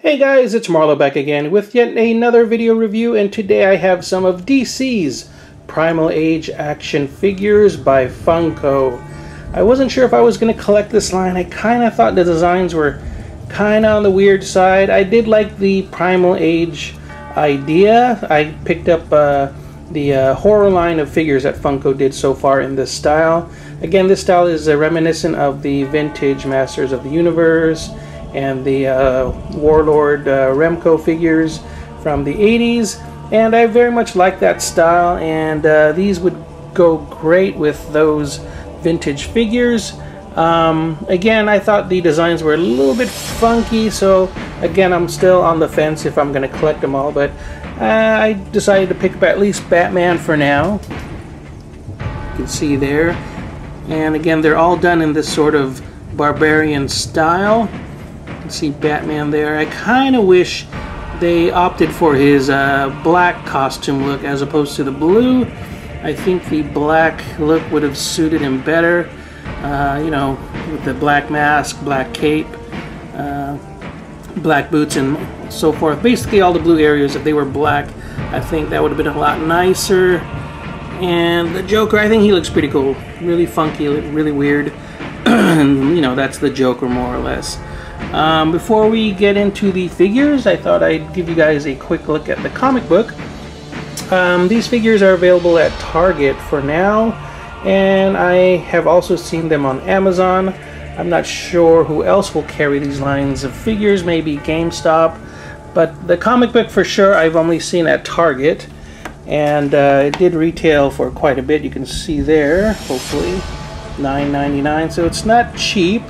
Hey guys, it's Marlo back again with yet another video review, and today I have some of DC's Primal Age action figures by Funko. I wasn't sure if I was going to collect this line. I kind of thought the designs were kind of on the weird side. I did like the Primal Age idea. I picked up the horror line of figures that Funko did so far in this style. Again, this style is reminiscent of the vintage Masters of the Universe and the Warlord Remco figures from the 80s, and I very much like that style, and these would go great with those vintage figures. Again, I thought the designs were a little bit funky, so again, I'm still on the fence if I'm going to collect them all, but I decided to pick up at least Batman for now. You can see there, and again, they're all done in this sort of barbarian style. You can see Batman there. I kind of wish they opted for his black costume look as opposed to the blue. I think the black look would have suited him better, you know, with the black mask, black cape, black boots, and so forth. Basically all the blue areas, if they were black, I think that would have been a lot nicer. And the Joker, I think he looks pretty cool. Really funky, really weird. And, you know, that's the Joker more or less. Before we get into the figures, I thought I'd give you guys a quick look at the comic book. These figures are available at Target for now, and I have also seen them on Amazon. I'm not sure who else will carry these lines of figures, maybe GameStop, but the comic book for sure I've only seen at Target, and it did retail for quite a bit. You can see there, hopefully, $9.99, so it's not cheap.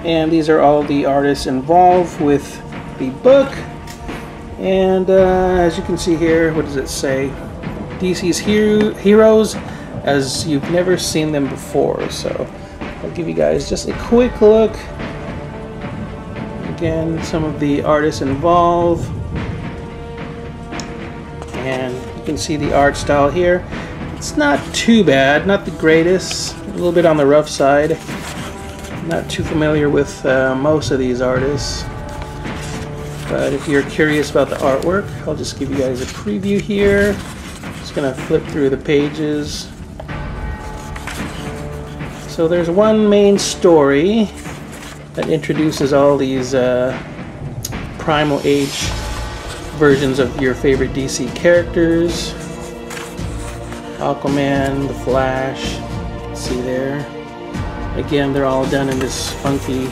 And these are all the artists involved with the book. And as you can see here, what does it say? DC's heroes as you've never seen them before. So I'll give you guys just a quick look. Again, some of the artists involved. And you can see the art style here. It's not too bad, not the greatest, a little bit on the rough side. Not too familiar with most of these artists, but if you're curious about the artwork, I'll just give you guys a preview here. Just gonna flip through the pages. So there's one main story that introduces all these Primal Age versions of your favorite DC characters. Aquaman, The Flash, see there. Again, they're all done in this funky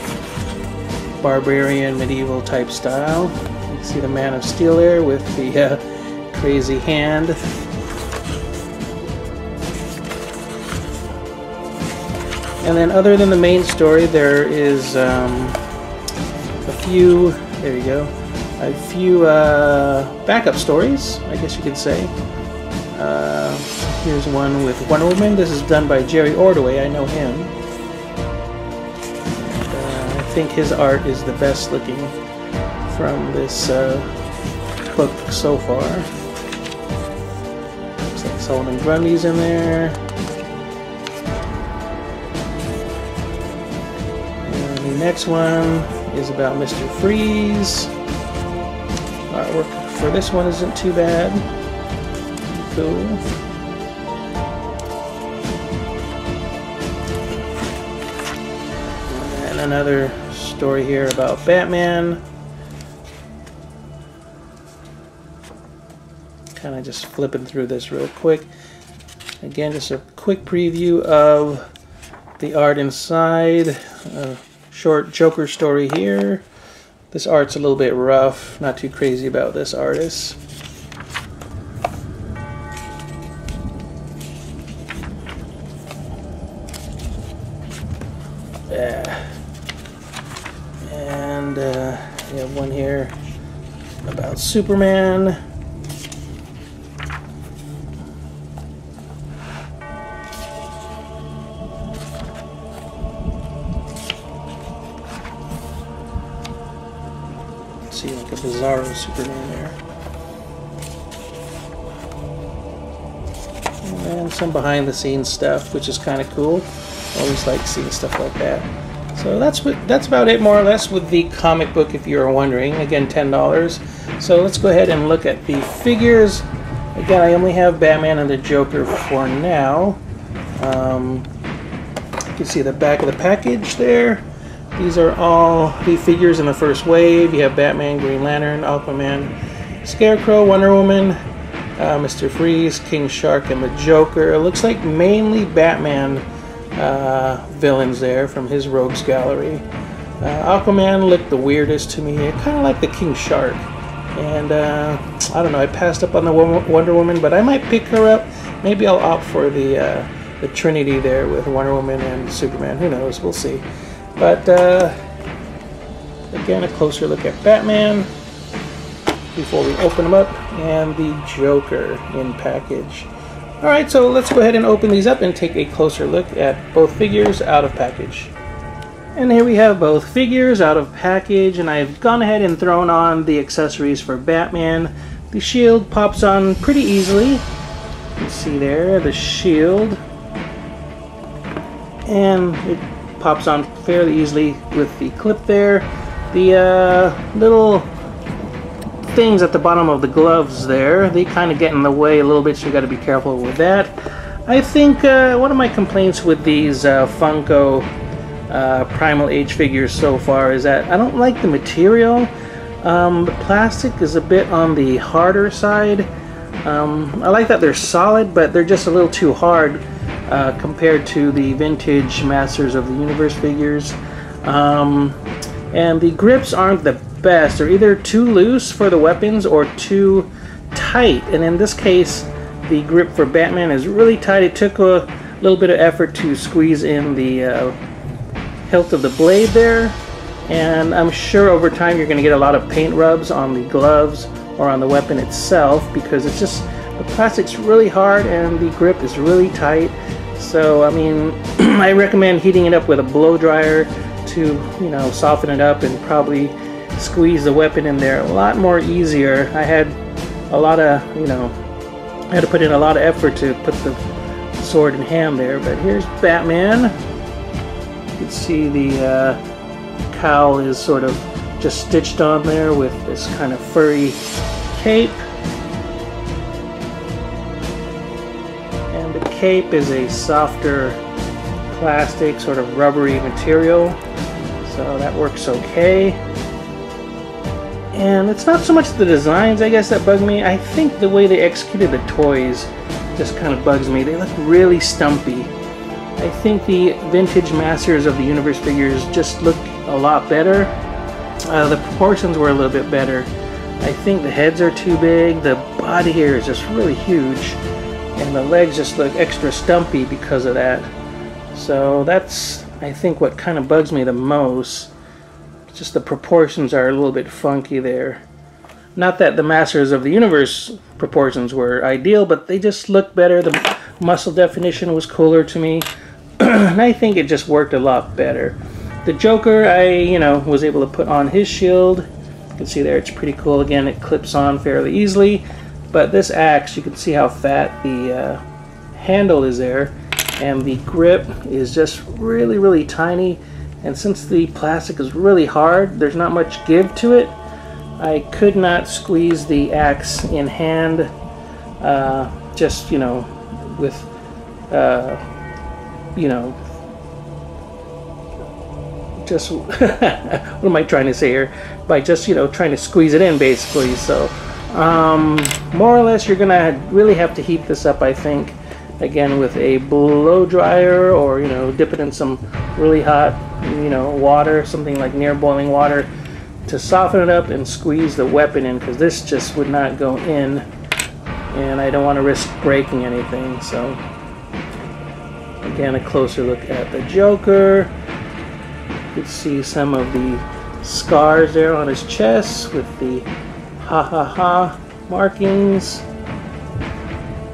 barbarian medieval type style. You can see the Man of Steel there with the crazy hand. And then other than the main story, there is a few, there you go, a few backup stories, I guess you could say. Here's one with Wonder Woman. This is done by Jerry Ordway, I know him. I think his art is the best looking from this book so far. Looks like Solomon Grundy's in there. And the next one is about Mr. Freeze. Artwork for this one isn't too bad. Cool. And another story here about Batman. Kind of just flipping through this real quick. Again, just a quick preview of the art inside. A short Joker story here. This art's a little bit rough. Not too crazy about this artist. Yeah. And we have one here about Superman. See like a bizarro Superman there. And some behind the scenes stuff, which is kind of cool. Always like seeing stuff like that. So that's about it, more or less, with the comic book, if you're wondering. Again, $10. So let's go ahead and look at the figures. Again, I only have Batman and the Joker for now. You can see the back of the package there. These are all the figures in the first wave. You have Batman, Green Lantern, Aquaman, Scarecrow, Wonder Woman, Mr. Freeze, King Shark, and the Joker. It looks like mainly Batman villains there from his Rogues Gallery. Aquaman looked the weirdest to me. I kind of like the King Shark. And I don't know, I passed up on the Wonder Woman, but I might pick her up. Maybe I'll opt for the Trinity there with Wonder Woman and Superman. Who knows? We'll see. But again, a closer look at Batman before we open them up, and the Joker in package. Alright, so let's go ahead and open these up and take a closer look at both figures out of package. And here we have both figures out of package, and I've gone ahead and thrown on the accessories for Batman. The shield pops on pretty easily. You can see there the shield, and it pops on fairly easily with the clip there. The little things at the bottom of the gloves there, they kind of get in the way a little bit, so you got to be careful with that. I think one of my complaints with these Funko Primal Age figures so far is that I don't like the material. The plastic is a bit on the harder side. I like that they're solid, but they're just a little too hard compared to the vintage Masters of the Universe figures. And the grips aren't the best. They're either too loose for the weapons or too tight. And in this case, the grip for Batman is really tight. It took a little bit of effort to squeeze in the hilt of the blade there. And I'm sure over time you're going to get a lot of paint rubs on the gloves or on the weapon itself, because it's just, the plastic's really hard and the grip is really tight. So I mean, I recommend heating it up with a blow dryer to, you know, soften it up and probably squeeze the weapon in there a lot more easier. I had a lot of, you know, I had to put in a lot of effort to put the sword in hand there. But here's Batman. You can see the cowl is sort of just stitched on there with this kind of furry cape. And the cape is a softer plastic, sort of rubbery material, so that works okay. And it's not so much the designs, I guess, that bug me. I think the way they executed the toys just kind of bugs me. They look really stumpy. I think the vintage Masters of the Universe figures just look a lot better. The proportions were a little bit better. I think the heads are too big. The body here is just really huge, and the legs just look extra stumpy because of that. So that's, I think, what kind of bugs me the most. Just the proportions are a little bit funky there. Not that the Masters of the Universe proportions were ideal, but they just look better. The muscle definition was cooler to me, and I think it just worked a lot better. The Joker, I was able to put on his shield. You can see there, it's pretty cool. Again, it clips on fairly easily. But this axe, you can see how fat the handle is there, and the grip is just really, really tiny. And since the plastic is really hard, there's not much give to it. I could not squeeze the axe in hand, just, with, just, what am I trying to say here? By just, trying to squeeze it in, basically. So, more or less, you're gonna really have to heat this up, I think, again, with a blow dryer, or, dip it in some really hot, water, something like near boiling water, to soften it up and squeeze the weapon in, because this just would not go in, and I don't want to risk breaking anything. So again, a closer look at the Joker. You can see some of the scars there on his chest with the ha ha ha markings.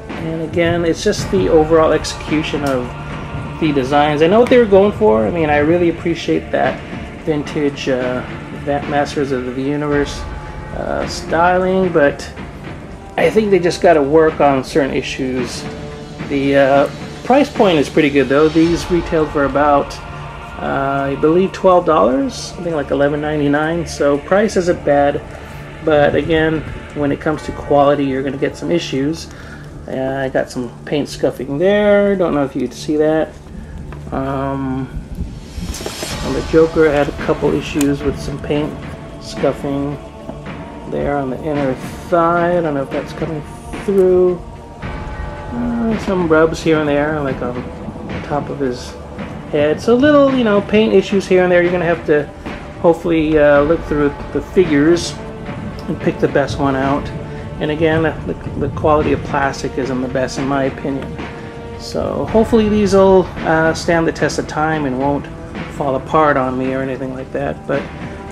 And again, it's just the overall execution of the designs. I know what they were going for. I mean, I really appreciate that vintage that Masters of the Universe styling, but I think they just got to work on certain issues. The price point is pretty good, though. These retailed for about I believe $12, something like $11.99. So price isn't bad, but again, when it comes to quality, you're going to get some issues. I got some paint scuffing there. Don't know if you could see that. On the Joker, I had a couple issues with some paint scuffing there on the inner thigh. I don't know if that's coming through. Some rubs here and there, like on top of his head. So little, you know, paint issues here and there. You're going to have to hopefully look through the figures and pick the best one out. And again, the quality of plastic isn't the best in my opinion. So hopefully these will stand the test of time and won't fall apart on me or anything like that. But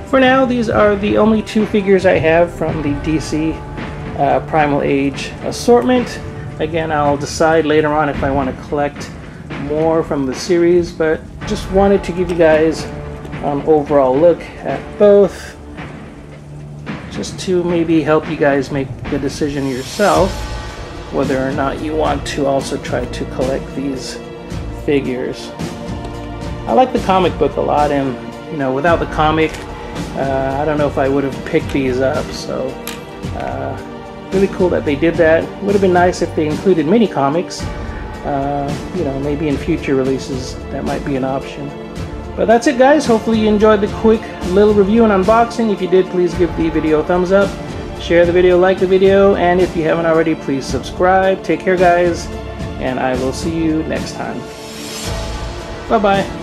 for now, these are the only two figures I have from the DC Primal Age assortment. Again, I'll decide later on if I want to collect more from the series, but just wanted to give you guys an overall look at both, just to maybe help you guys make the decision yourself whether or not you want to also try to collect these figures. I like the comic book a lot, and you know, without the comic, I don't know if I would have picked these up. So really cool that they did that. Would have been nice if they included mini comics. You know, maybe in future releases that might be an option. But that's it, guys. Hopefully you enjoyed the quick little review and unboxing. If you did, please give the video a thumbs up, share the video, like the video, and if you haven't already, please subscribe. Take care, guys, and I will see you next time. Bye-bye.